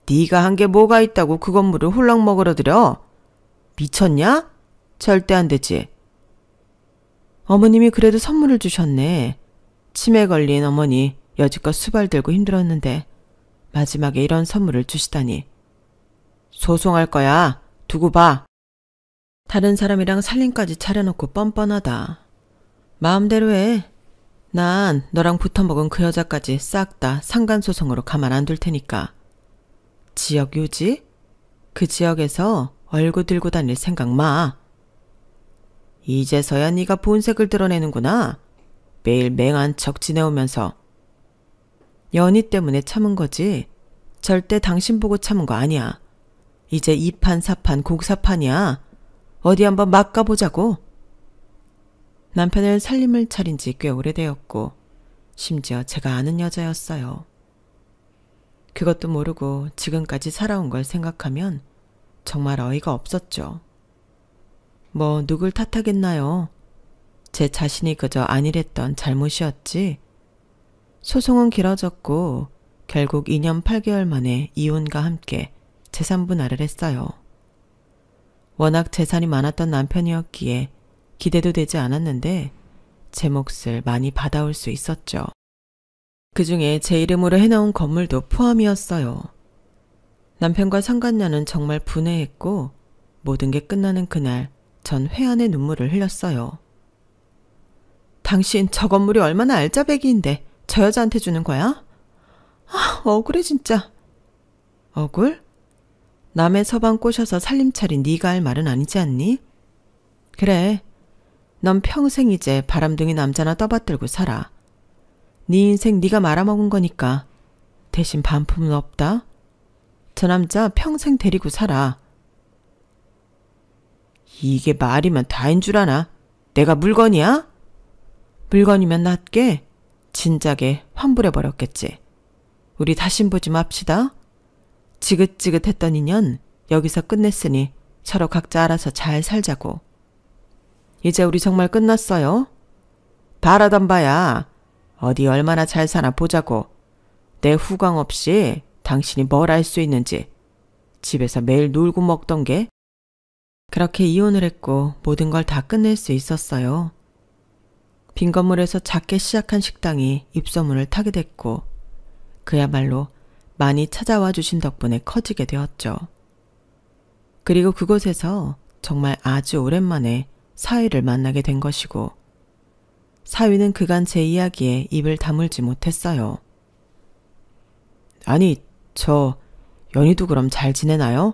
네가 한 게 뭐가 있다고 그 건물을 홀랑 먹으러 들여? 미쳤냐? 절대 안 되지. 어머님이 그래도 선물을 주셨네. 치매 걸린 어머니 여지껏 수발 들고 힘들었는데 마지막에 이런 선물을 주시다니. 소송할 거야. 두고 봐. 다른 사람이랑 살림까지 차려놓고 뻔뻔하다. 마음대로 해. 난 너랑 붙어먹은 그 여자까지 싹 다 상간소송으로 가만 안 둘 테니까. 지역 유지? 그 지역에서 얼굴 들고 다닐 생각 마. 이제서야 네가 본색을 드러내는구나. 매일 맹한 척 지내오면서. 연희 때문에 참은 거지. 절대 당신 보고 참은 거 아니야. 이제 2판 4판 곡사판이야. 어디 한번 막 가보자고. 남편을 살림을 차린 지 꽤 오래되었고 심지어 제가 아는 여자였어요. 그것도 모르고 지금까지 살아온 걸 생각하면 정말 어이가 없었죠. 뭐 누굴 탓하겠나요? 제 자신이 그저 안일했던 잘못이었지. 소송은 길어졌고 결국 2년 8개월 만에 이혼과 함께 재산 분할을 했어요. 워낙 재산이 많았던 남편이었기에 기대도 되지 않았는데 제 몫을 많이 받아올 수 있었죠. 그중에 제 이름으로 해놓은 건물도 포함이었어요. 남편과 상간녀는 정말 분해했고 모든 게 끝나는 그날 전 회한의 눈물을 흘렸어요. 당신 저 건물이 얼마나 알짜배기인데 저 여자한테 주는 거야? 아, 억울해 진짜. 억울? 남의 서방 꼬셔서 살림 차린 네가 할 말은 아니지 않니? 그래, 넌 평생 이제 바람둥이 남자나 떠받들고 살아. 네 인생 네가 말아먹은 거니까 대신 반품은 없다. 저 남자 평생 데리고 살아. 이게 말이면 다인 줄 아나? 내가 물건이야? 물건이면 낫게 진작에 환불해버렸겠지. 우리 다신 보지 맙시다. 지긋지긋했던 인연 여기서 끝냈으니 서로 각자 알아서 잘 살자고. 이제 우리 정말 끝났어요. 바라던 바야. 어디 얼마나 잘 사나 보자고. 내 후광 없이 당신이 뭘 알 수 있는지. 집에서 매일 놀고 먹던 게. 그렇게 이혼을 했고 모든 걸 다 끝낼 수 있었어요. 빈 건물에서 작게 시작한 식당이 입소문을 타게 됐고 그야말로 많이 찾아와 주신 덕분에 커지게 되었죠. 그리고 그곳에서 정말 아주 오랜만에 사위를 만나게 된 것이고 사위는 그간 제 이야기에 입을 다물지 못했어요. 아니, 저 연희도 그럼 잘 지내나요?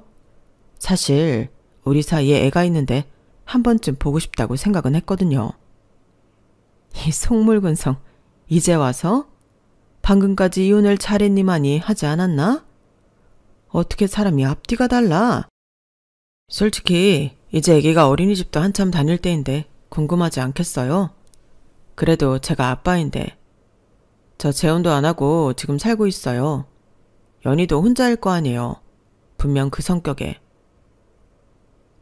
사실 우리 사이에 애가 있는데 한 번쯤 보고 싶다고 생각은 했거든요. 이 속물근성, 이제 와서? 방금까지 이혼을 잘했니만이 하지 않았나? 어떻게 사람이 앞뒤가 달라? 솔직히 이제 애기가 어린이집도 한참 다닐 때인데 궁금하지 않겠어요? 그래도 제가 아빠인데. 저 재혼도 안 하고 지금 살고 있어요. 연희도 혼자일 거 아니에요. 분명 그 성격에.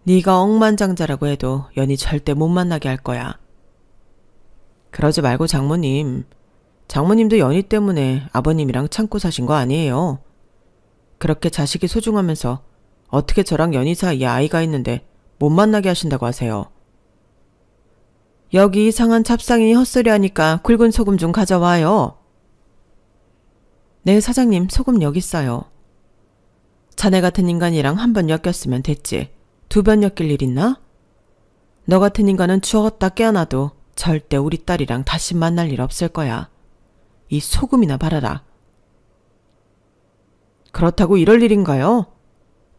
네가 억만장자라고 해도 연희 절대 못 만나게 할 거야. 그러지 말고 장모님. 장모님도 연희 때문에 아버님이랑 참고 사신 거 아니에요. 그렇게 자식이 소중하면서 어떻게 저랑 연희 사이에 아이가 있는데 못 만나게 하신다고 하세요. 여기 이상한 잡상인이 헛소리 하니까 굵은 소금 좀 가져와요. 네, 사장님, 소금 여기 있어요. 자네 같은 인간이랑 한 번 엮였으면 됐지. 두 번 엮일 일 있나? 너 같은 인간은 죽었다 깨어나도 절대 우리 딸이랑 다시 만날 일 없을 거야. 이 소금이나 바라라. 그렇다고 이럴 일인가요?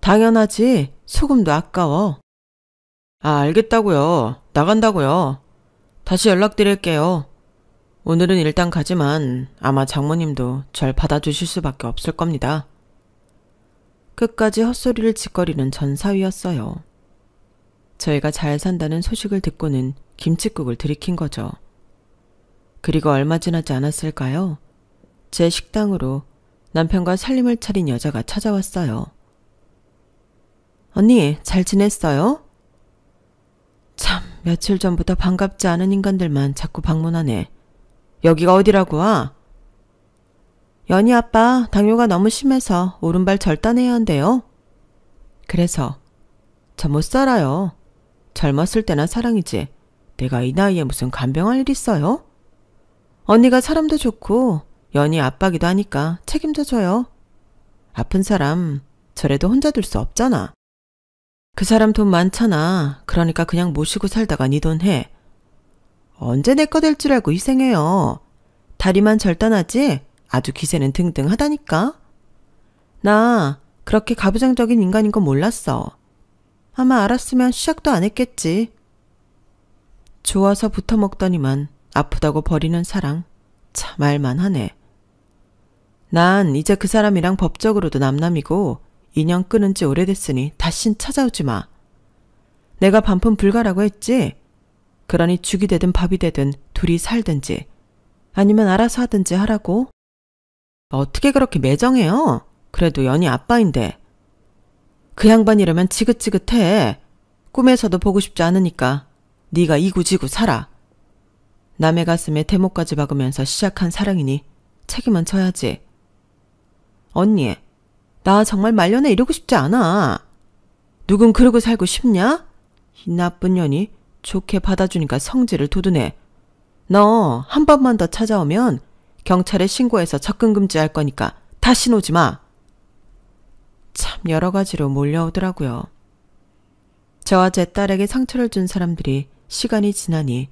당연하지. 소금도 아까워. 아, 알겠다고요. 나간다고요. 다시 연락드릴게요. 오늘은 일단 가지만 아마 장모님도 절 받아주실 수밖에 없을 겁니다. 끝까지 헛소리를 짓거리는 전 사위였어요. 저희가 잘 산다는 소식을 듣고는 김칫국을 들이킨 거죠. 그리고 얼마 지나지 않았을까요? 제 식당으로 남편과 살림을 차린 여자가 찾아왔어요. 언니, 잘 지냈어요? 참, 며칠 전부터 반갑지 않은 인간들만 자꾸 방문하네. 여기가 어디라고 와? 연희 아빠 당뇨가 너무 심해서 오른발 절단해야 한대요. 그래서 저 못 살아요. 젊었을 때나 사랑이지. 내가 이 나이에 무슨 간병할 일 있어요? 언니가 사람도 좋고 연희 아빠기도 하니까 책임져줘요. 아픈 사람 저래도 혼자 둘 수 없잖아. 그 사람 돈 많잖아. 그러니까 그냥 모시고 살다가 네 돈 해. 언제 내 거 될 줄 알고 희생해요. 다리만 절단하지 아주 기세는 등등하다니까. 나 그렇게 가부장적인 인간인 건 몰랐어. 아마 알았으면 시작도 안 했겠지. 좋아서 붙어먹더니만 아프다고 버리는 사랑. 참 말만 하네. 난 이제 그 사람이랑 법적으로도 남남이고 인연 끊은 지 오래됐으니 다신 찾아오지 마. 내가 반품 불가라고 했지? 그러니 죽이 되든 밥이 되든 둘이 살든지 아니면 알아서 하든지 하라고. 어떻게 그렇게 매정해요? 그래도 연희 아빠인데. 그 양반 이러면 지긋지긋해. 꿈에서도 보고 싶지 않으니까 네가 이구지구 살아. 남의 가슴에 대못까지 박으면서 시작한 사랑이니 책임은 져야지. 언니, 나 정말 말년에 이러고 싶지 않아. 누군 그러고 살고 싶냐? 이 나쁜 년이 좋게 받아주니까 성질을 돋우네. 너 한 번만 더 찾아오면 경찰에 신고해서 접근 금지할 거니까 다신 오지 마. 참 여러 가지로 몰려오더라고요. 저와 제 딸에게 상처를 준 사람들이 시간이 지나니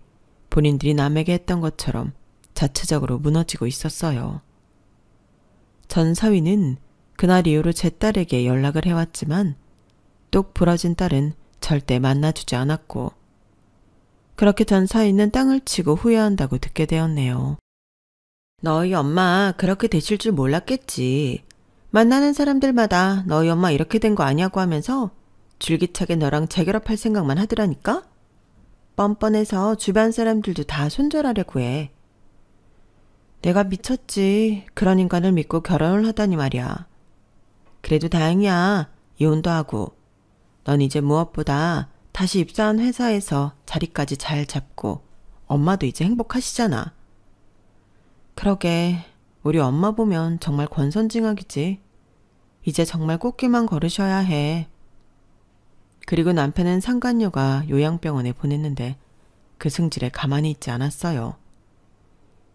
본인들이 남에게 했던 것처럼 자체적으로 무너지고 있었어요. 전 사위는 그날 이후로 제 딸에게 연락을 해왔지만 똑 부러진 딸은 절대 만나주지 않았고 그렇게 전 사위는 땅을 치고 후회한다고 듣게 되었네요. 너희 엄마 그렇게 되실 줄 몰랐겠지. 만나는 사람들마다 너희 엄마 이렇게 된 거 아냐고 하면서 줄기차게 너랑 재결합할 생각만 하더라니까? 뻔뻔해서 주변 사람들도 다 손절하려고 해. 내가 미쳤지. 그런 인간을 믿고 결혼을 하다니 말이야. 그래도 다행이야. 이혼도 하고. 넌 이제 무엇보다 다시 입사한 회사에서 자리까지 잘 잡고 엄마도 이제 행복하시잖아. 그러게 우리 엄마 보면 정말 권선징악이지. 이제 정말 꽃길만 걸으셔야 해. 그리고 남편은 상간녀가 요양병원에 보냈는데 그 승질에 가만히 있지 않았어요.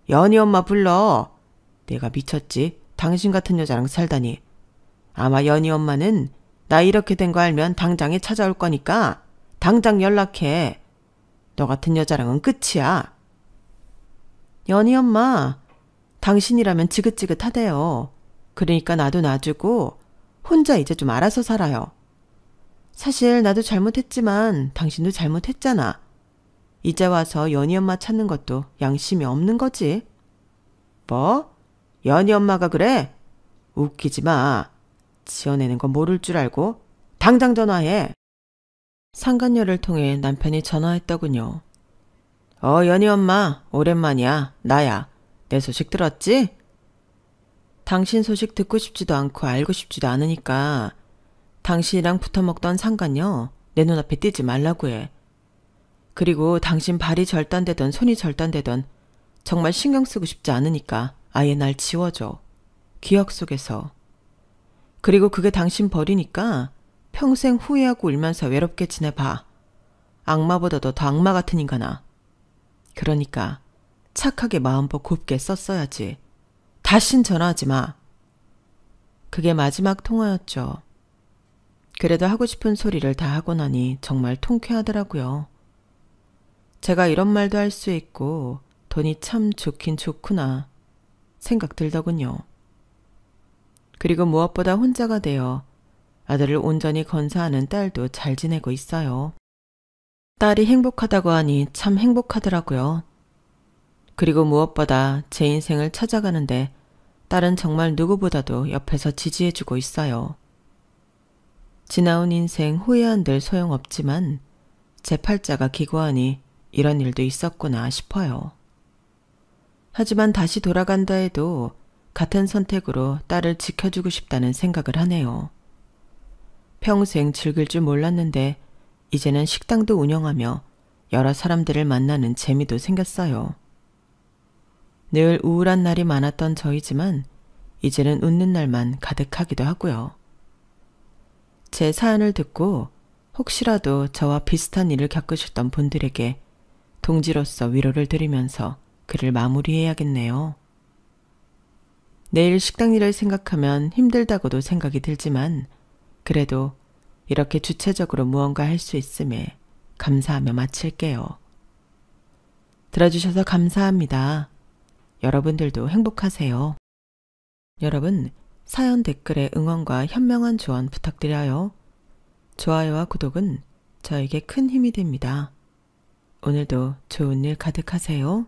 연희 엄마 불러. 내가 미쳤지. 당신 같은 여자랑 살다니. 아마 연희 엄마는 나 이렇게 된 거 알면 당장에 찾아올 거니까 당장 연락해. 너 같은 여자랑은 끝이야. 연희 엄마, 당신이라면 지긋지긋하대요. 그러니까 나도 놔주고 혼자 이제 좀 알아서 살아요. 사실 나도 잘못했지만 당신도 잘못했잖아. 이제 와서 연희 엄마 찾는 것도 양심이 없는 거지. 뭐? 연희 엄마가 그래? 웃기지 마. 지어내는 건 모를 줄 알고 당장 전화해. 상간녀를 통해 남편이 전화했더군요. 연희 엄마, 오랜만이야. 나야. 내 소식 들었지? 당신 소식 듣고 싶지도 않고 알고 싶지도 않으니까 당신이랑 붙어먹던 상간녀 내 눈앞에 띄지 말라고 해. 그리고 당신 발이 절단되던 손이 절단되던 정말 신경 쓰고 싶지 않으니까 아예 날 지워줘. 기억 속에서. 그리고 그게 당신 버리니까 평생 후회하고 울면서 외롭게 지내봐. 악마보다도 더 악마 같은 인간아. 그러니까 착하게 마음법 곱게 썼어야지. 다신 전화하지 마. 그게 마지막 통화였죠. 그래도 하고 싶은 소리를 다 하고 나니 정말 통쾌하더라고요. 제가 이런 말도 할 수 있고 돈이 참 좋긴 좋구나 생각 들더군요. 그리고 무엇보다 혼자가 되어 아들을 온전히 건사하는 딸도 잘 지내고 있어요. 딸이 행복하다고 하니 참 행복하더라고요. 그리고 무엇보다 제 인생을 찾아가는데 딸은 정말 누구보다도 옆에서 지지해주고 있어요. 지나온 인생 후회한들 소용없지만 제 팔자가 기고하니 이런 일도 있었구나 싶어요. 하지만 다시 돌아간다 해도 같은 선택으로 딸을 지켜주고 싶다는 생각을 하네요. 평생 즐길 줄 몰랐는데 이제는 식당도 운영하며 여러 사람들을 만나는 재미도 생겼어요. 늘 우울한 날이 많았던 저이지만 이제는 웃는 날만 가득하기도 하고요. 제 사연을 듣고 혹시라도 저와 비슷한 일을 겪으셨던 분들에게 동지로서 위로를 드리면서 글을 마무리해야겠네요. 내일 식당 일을 생각하면 힘들다고도 생각이 들지만 그래도 이렇게 주체적으로 무언가 할 수 있음에 감사하며 마칠게요. 들어주셔서 감사합니다. 여러분들도 행복하세요. 여러분, 사연 댓글에 응원과 현명한 조언 부탁드려요. 좋아요와 구독은 저에게 큰 힘이 됩니다. 오늘도 좋은 일 가득하세요.